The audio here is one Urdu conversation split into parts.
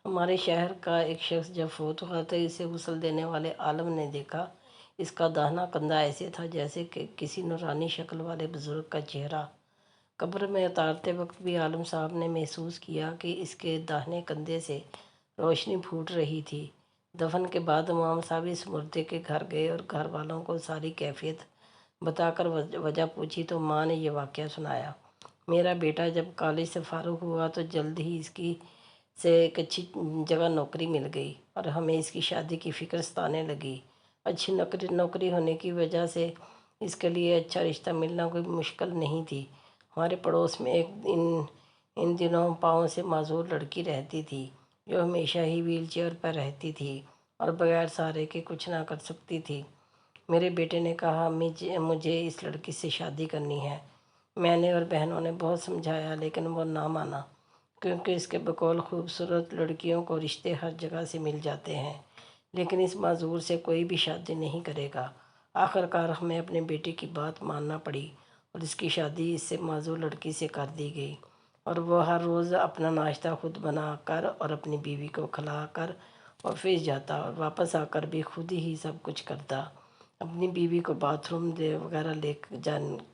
ہمارے شہر کا ایک شخص جب فوت ہوا تو اسے غسل دینے والے عالم نے دیکھا۔ اس کا داہنا کندھا ایسے تھا جیسے کہ کسی نورانی شکل والے بزرگ کا چہرہ۔ قبر میں اتارتے وقت بھی عالم صاحب نے محسوس کیا کہ اس کے داہنے کندھے سے روشنی پھوٹ رہی تھی۔ دفن کے بعد امام صاحب اس مردے کے گھر گئے اور گھر والوں کو ساری کیفیت بتا کر وجہ پوچھی تو ماں نے یہ واقعہ سنایا۔ میرا بیٹا جب کالج سے فارغ ہوا تو جلد ہی اس کی سے ایک اچھی جگہ نوکری مل گئی اور ہمیں اس کی شادی کی فکر ستانے لگی۔ اچھی نوکری ہونے کی وجہ سے اس کے لیے اچھا رشتہ ملنا کوئی مشکل نہیں تھی۔ ہمارے پڑوس میں ایک ان دنوں پاؤں سے معذور لڑکی رہتی تھی جو ہمیشہ ہی ویل چیئر پر رہتی تھی اور بغیر سہارے کے کچھ نہ کر سکتی تھی۔ میرے بیٹے نے کہا مجھے اس لڑکی سے شادی کرنی ہے۔ میں نے اور بہنوں نے بہت سمجھایا لیکن وہ نہ مانا، کیونکہ اس کے بقول خوبصورت لڑکیوں کو رشتے ہر جگہ سے مل جاتے ہیں لیکن اس معذور سے کوئی بھی شادی نہیں کرے گا۔ آخرکار ہمیں اپنے بیٹے کی بات ماننا پڑی اور اس کی شادی اس سے معذور لڑکی سے کر دی گئی اور وہ ہر روز اپنا ناشتہ خود بنا کر اور اپنی بیوی کو کھلا کر آفس جاتا اور واپس آ کر بھی خود ہی سب کچھ کرتا۔ اپنی بیوی کو باتھ روم وغیرہ لے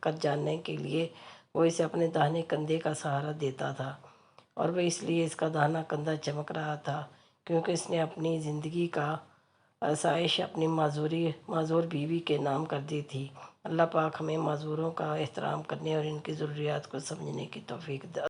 کر جانے کے لیے وہ اسے اپنے داہنے کندھے کا سہارا دیتا تھا اور وہ اس لیے اس کا داہنا کندھا چمک رہا تھا کیونکہ اس نے اپنی زندگی کا آسائش اپنی معذور بیوی کے نام کر دی تھی۔ اللہ پاک ہمیں معذوروں کا احترام کرنے اور ان کی ضروریات کو سمجھنے کی توفیق دے۔